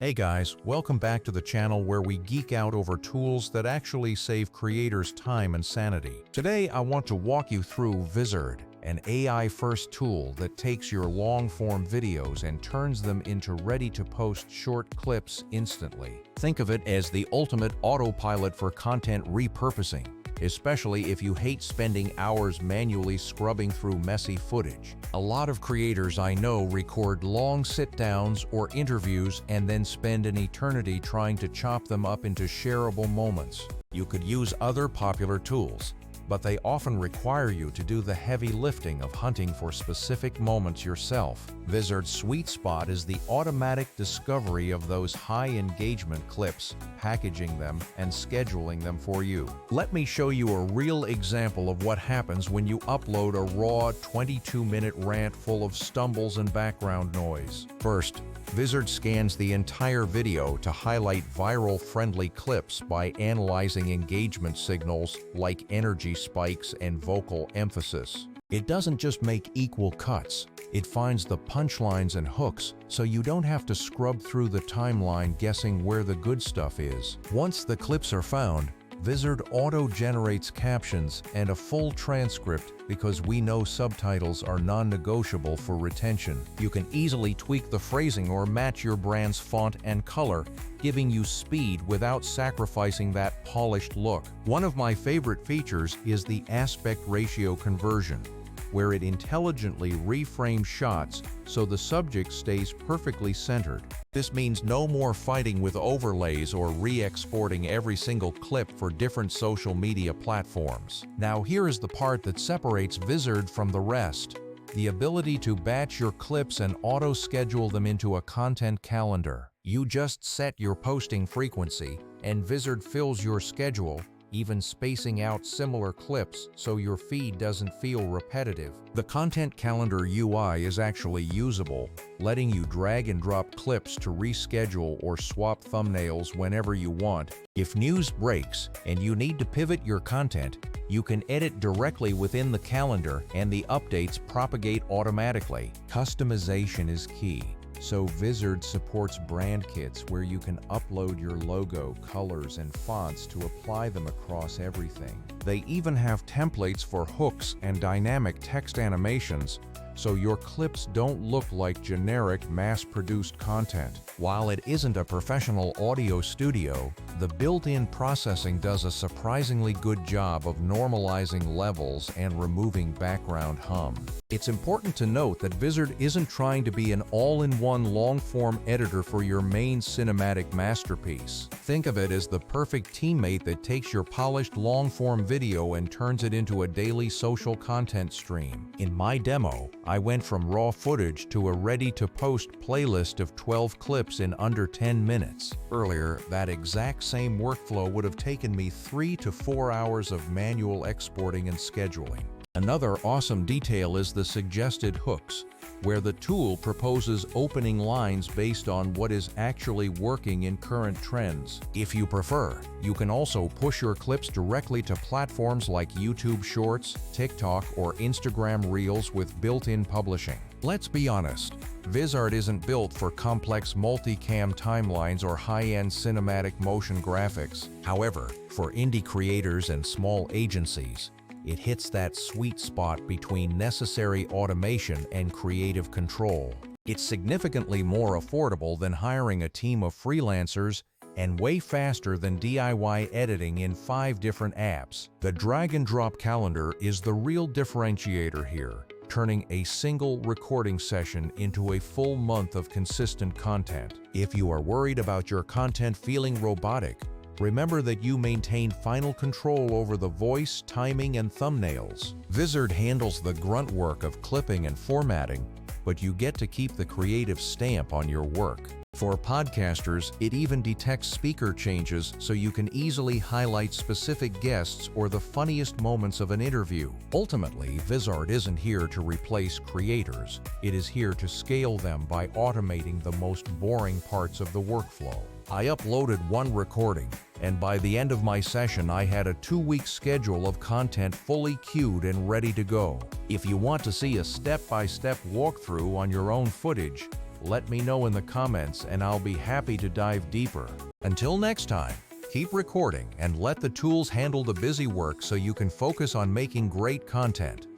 Hey guys, welcome back to the channel where we geek out over tools that actually save creators time and sanity. Today I want to walk you through Vizard, an AI-first tool that takes your long-form videos and turns them into ready-to-post short clips instantly. Think of it as the ultimate autopilot for content repurposing, especially if you hate spending hours manually scrubbing through messy footage. A lot of creators I know record long sit-downs or interviews and then spend an eternity trying to chop them up into shareable moments. You could use other popular tools, but they often require you to do the heavy lifting of hunting for specific moments yourself. Vizard's sweet spot is the automatic discovery of those high-engagement clips, packaging them, and scheduling them for you. Let me show you a real example of what happens when you upload a raw 22-minute rant full of stumbles and background noise. First, Vizard scans the entire video to highlight viral-friendly clips by analyzing engagement signals like energy spikes and vocal emphasis. It doesn't just make equal cuts, it finds the punchlines and hooks so you don't have to scrub through the timeline guessing where the good stuff is. Once the clips are found, Vizard auto-generates captions and a full transcript because we know subtitles are non-negotiable for retention. You can easily tweak the phrasing or match your brand's font and color, giving you speed without sacrificing that polished look. One of my favorite features is the aspect ratio conversion, where it intelligently reframes shots so the subject stays perfectly centered. This means no more fighting with overlays or re-exporting every single clip for different social media platforms. Now here is the part that separates Vizard from the rest: the ability to batch your clips and auto-schedule them into a content calendar. You just set your posting frequency, and Vizard fills your schedule, even spacing out similar clips so your feed doesn't feel repetitive. The content calendar UI is actually usable, letting you drag and drop clips to reschedule or swap thumbnails whenever you want. If news breaks and you need to pivot your content, you can edit directly within the calendar and the updates propagate automatically. Customization is key. So Vizard supports brand kits where you can upload your logo, colors, and fonts to apply them across everything. They even have templates for hooks and dynamic text animations, so your clips don't look like generic mass-produced content. While it isn't a professional audio studio, the built-in processing does a surprisingly good job of normalizing levels and removing background hum. It's important to note that Vizard isn't trying to be an all-in-one long-form editor for your main cinematic masterpiece. Think of it as the perfect teammate that takes your polished long-form video and turns it into a daily social content stream. In my demo, I went from raw footage to a ready-to-post playlist of 12 clips in under 10 minutes. Earlier, that exact same workflow would have taken me 3 to 4 hours of manual exporting and scheduling. Another awesome detail is the suggested hooks, where the tool proposes opening lines based on what is actually working in current trends. If you prefer, you can also push your clips directly to platforms like YouTube Shorts, TikTok, or Instagram Reels with built-in publishing. Let's be honest, Vizard isn't built for complex multicam timelines or high-end cinematic motion graphics. However, for indie creators and small agencies, it hits that sweet spot between necessary automation and creative control. It's significantly more affordable than hiring a team of freelancers and way faster than DIY editing in 5 different apps. The drag-and-drop calendar is the real differentiator here, turning a single recording session into a full month of consistent content. If you are worried about your content feeling robotic, remember that you maintain final control over the voice, timing, and thumbnails. Vizard handles the grunt work of clipping and formatting, but you get to keep the creative stamp on your work. For podcasters, it even detects speaker changes so you can easily highlight specific guests or the funniest moments of an interview. Ultimately, Vizard isn't here to replace creators. It is here to scale them by automating the most boring parts of the workflow. I uploaded one recording, and by the end of my session I had a 2-week schedule of content fully queued and ready to go. If you want to see a step-by-step walkthrough on your own footage, Let me know in the comments and I'll be happy to dive deeper. Until next time, keep recording and let the tools handle the busy work so you can focus on making great content.